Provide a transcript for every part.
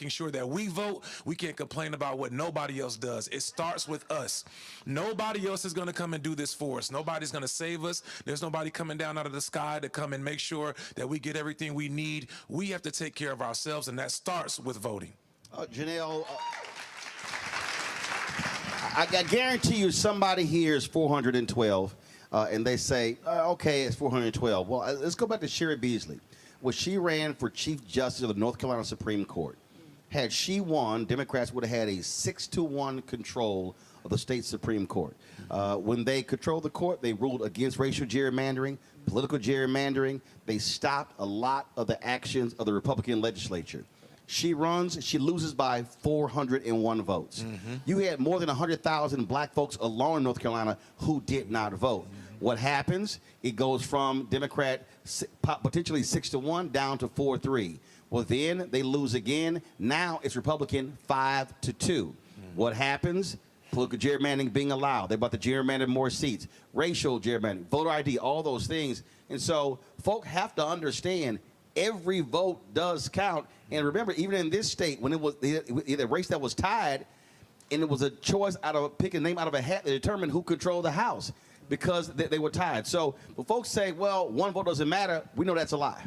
making sure that we vote, we can't complain about what nobody else does. It starts with us. Nobody else is going to come and do this for us. Nobody's going to save us. There's nobody coming down out of the sky to come and make sure that we get everything we need. We have to take care of ourselves, and that starts with voting. Janelle, I guarantee you somebody here is 412, and they say, okay, it's 412. Well, let's go back to Sherry Beasley. When she ran for Chief Justice of the North Carolina Supreme Court, had she won, Democrats would have had a 6-1 control of the state Supreme Court. When they controlled the court, they ruled against racial gerrymandering, political gerrymandering. They stopped a lot of the actions of the Republican legislature. She runs, she loses by 401 votes. You had more than 100,000 black folks alone in North Carolina who did not vote. What happens? It goes from Democrat potentially 6-1 down to 4-3. Well, then they lose again. Now it's Republican 5-2. What happens? Political gerrymandering being allowed. They're about to gerrymander more seats. Racial gerrymandering, voter ID, all those things. And so folk have to understand every vote does count. And remember, even in this state, when it was the race that was tied, and it was a choice out of pick a name out of a hat that determined who controlled the House because they were tied. So when folks say, well, one vote doesn't matter, we know that's a lie.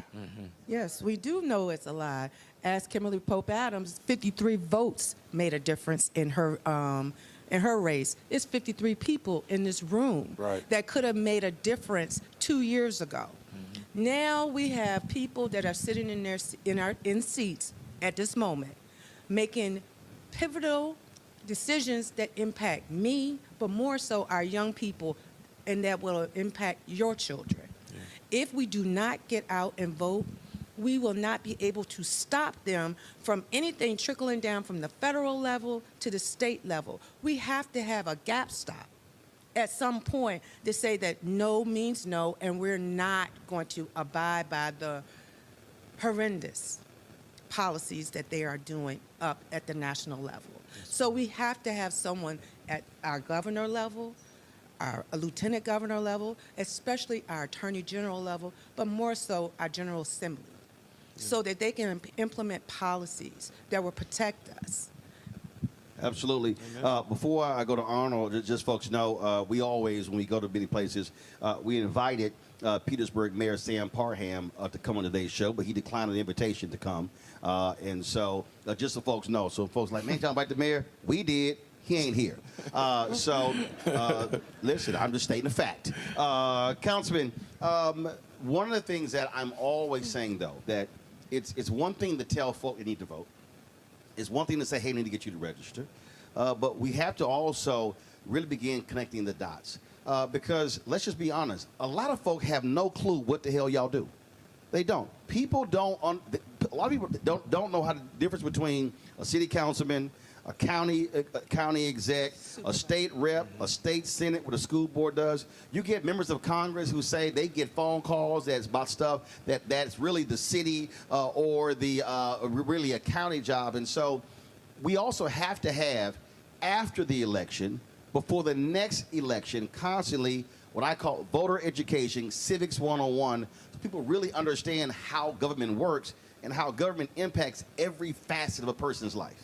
Yes, we do know it's a lie. As Kimberly Pope Adams, 53 votes made a difference in her race. It's 53 people in this room that could have made a difference 2 years ago. Now we have people that are sitting in seats at this moment, making pivotal decisions that impact me, but more so our young people, and that will impact your children. If we do not get out and vote, we will not be able to stop them from anything trickling down from the federal level to the state level. We have to have a gap stop at some point to say that no means no, and we're not going to abide by the horrendous policies that they are doing up at the national level. So we have to have someone at our governor level, our lieutenant governor level, especially our attorney general level, but more so our General Assembly, so that they can implement policies that will protect us. Absolutely. Before I go to Arnold, just folks know, we always, when we go to many places, we invited Petersburg Mayor Sam Parham to come on today's show, but he declined an invitation to come. And so, just so folks know, so folks like, man, y'all invite the mayor? We did. He ain't here. Listen, I'm just stating a fact. Councilman, one of the things that I'm always saying, though, that it's one thing to tell folk they need to vote. It's one thing to say, hey, we need to get you to register. But we have to also really begin connecting the dots. Because let's just be honest, a lot of folk have no clue what the hell y'all do. They don't. People don't, a lot of people don't know how the difference between a city councilman, a county exec, a state rep, a state senate, what a school board does. You get members of Congress who say they get phone calls that's about stuff that's really the city or the really a county job. And so we also have to have, after the election, before the next election, constantly what I call voter education, civics 101, so people really understand how government works and how government impacts every facet of a person's life.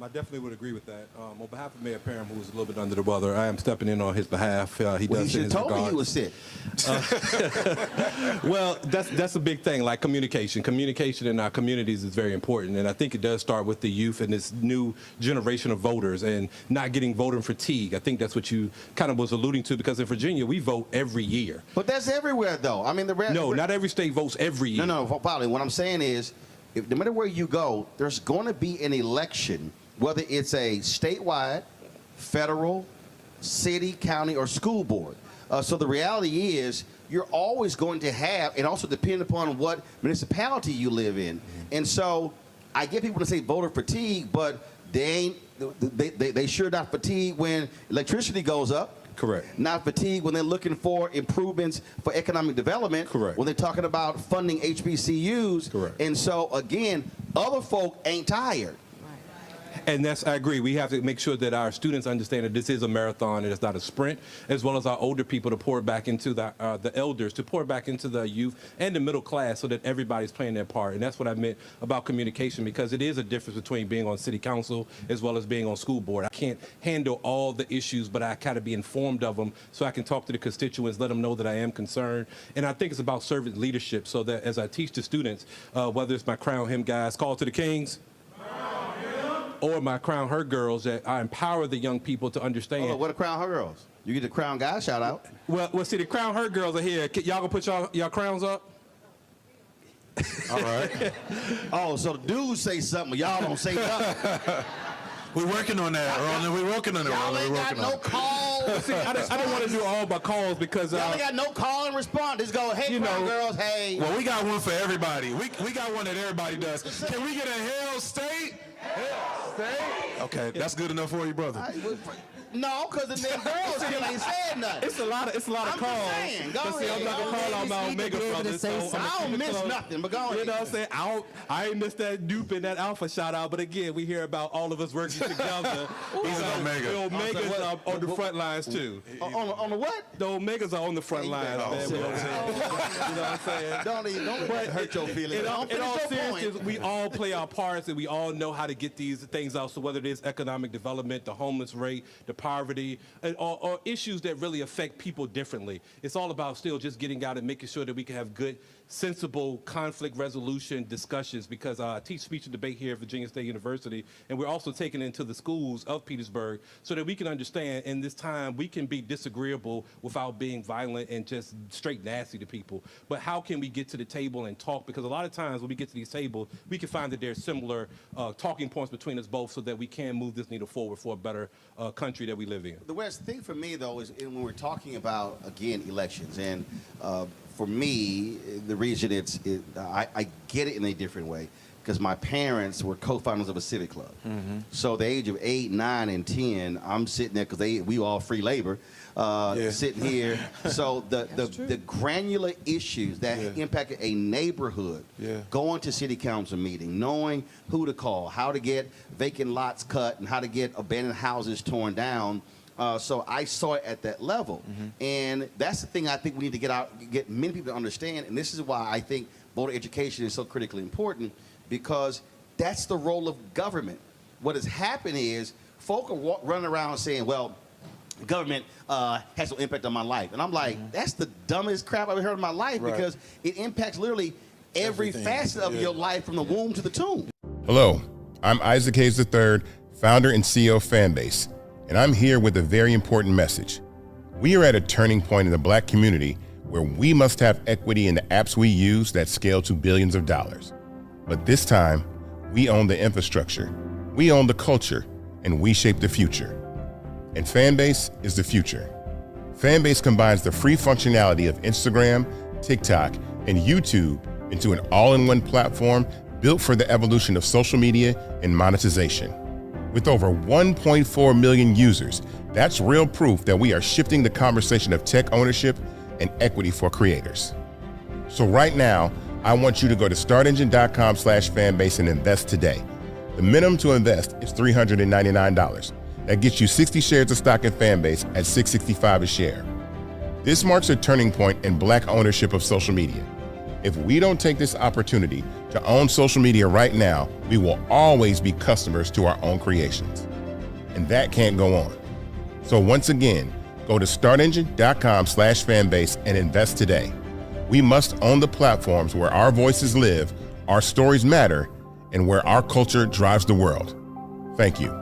I definitely would agree with that. On behalf of Mayor Parham, who is a little bit under the weather, I am stepping in on his behalf. He Well, does you should have told me you was sick. Well, that's a big thing, like communication. Communication in our communities is very important, and I think it does start with the youth and this new generation of voters and not getting voter fatigue. I think that's what you kind of was alluding to, because in Virginia, we vote every year. But that's everywhere, though. I mean, No, not every state votes every year. No, probably. What I'm saying is, no matter where you go, there's going to be an election, whether it's a statewide, federal, city, county, or school board. So the reality is you're always going to have, and also depending upon what municipality you live in. And so I get people to say voter fatigue, but they sure not fatigued when electricity goes up. Correct. Not fatigued when they're looking for improvements for economic development. Correct. When they're talking about funding HBCUs. Correct. And so, again, other folk ain't tired. And I agree. We have to make sure that our students understand that this is a marathon and it's not a sprint, as well as our older people to pour back into the elders, to pour back into the youth and the middle class so that everybody's playing their part. And that's what I meant about communication, because it is a difference between being on city council as well as being on school board. I can't handle all the issues, but I kind of be informed of them so I can talk to the constituents, let them know that I am concerned. And I think it's about servant leadership, so that as I teach the students, whether it's my Crown Him guys, Call to the Kings, or my Crown Her girls, that I empower the young people to understand. Oh, what are Crown Her girls? You get the Crown guys shout out. Well, see, the Crown Her girls are here. Y'all gonna put y'all crowns up? All right. Oh, so the dudes say something, but y'all don't say nothing. We're working on that, Roland. We're working on it, Y'all Roland. ain't got no calls. See, I don't want to do all my calls because Y'all ain't got no call and response. Just go, hey, Crown girls, hey. Well, we got one for everybody. We got one that everybody does. Can we get a Hell State? Hell State? Okay, that's good enough for you, brother. No, because the damn girls still ain't saying nothing. It's a lot of I'm calls. just saying. Go But see, ahead. I'm not gonna call out my Omega brothers. So I don't miss nothing, but go ahead. You know what I'm saying? I ain't missed that dupe and that alpha shout out. But again, we hear about all of us working together. He's an Omega. The Omegas are on the front lines too. On the what? The Omegas are on the front lines, man. You know what I'm saying? Don't hurt your feelings. In all seriousness, we all play our parts and we all know how to get these things out. So whether it is economic development, the homeless rate, the poverty, or issues that really affect people differently, it's all about still just getting out and making sure that we can have good, sensible conflict resolution discussions, because I teach speech and debate here at Virginia State University, and we're also taking it into the schools of Petersburg so that we can understand in this time we can be disagreeable without being violent and just straight nasty to people. But how can we get to the table and talk? Because a lot of times when we get to these tables, we can find that there's similar talking points between us both so that we can move this needle forward for a better country that we live in. The West thing for me, though, is when we're talking about, again, elections, and for me, the reason I get it in a different way, because my parents were co-founders of a civic club. Mm-hmm. So the age of 8, 9, and 10, I'm sitting there, because we all free labor, sitting here. So the granular issues that impacted a neighborhood, going to city council meeting, knowing who to call, how to get vacant lots cut, and how to get abandoned houses torn down. So I saw it at that level. Mm-hmm. And that's the thing I think we need to get many people to understand. And this is why I think voter education is so critically important, because that's the role of government. What has happened is folk are running around saying, well, government has no impact on my life. And I'm like, that's the dumbest crap I've ever heard in my life, because it impacts literally every facet of your life from the womb to the tomb. Hello, I'm Isaac Hayes III, founder and CEO of Fanbase. And I'm here with a very important message. We are at a turning point in the Black community where we must have equity in the apps we use that scale to billions of dollars. But this time, we own the infrastructure, we own the culture, and we shape the future. And Fanbase is the future. Fanbase combines the free functionality of Instagram, TikTok, and YouTube into an all-in-one platform built for the evolution of social media and monetization. With over 1.4 million users, that's real proof that we are shifting the conversation of tech ownership and equity for creators. So right now, I want you to go to startengine.com/fanbase and invest today. The minimum to invest is $399. That gets you 60 shares of stock in Fanbase at $665 a share. This marks a turning point in Black ownership of social media. If we don't take this opportunity to own social media right now, we will always be customers to our own creations. And that can't go on. So once again, go to startengine.com/fanbase and invest today. We must own the platforms where our voices live, our stories matter, and where our culture drives the world. Thank you.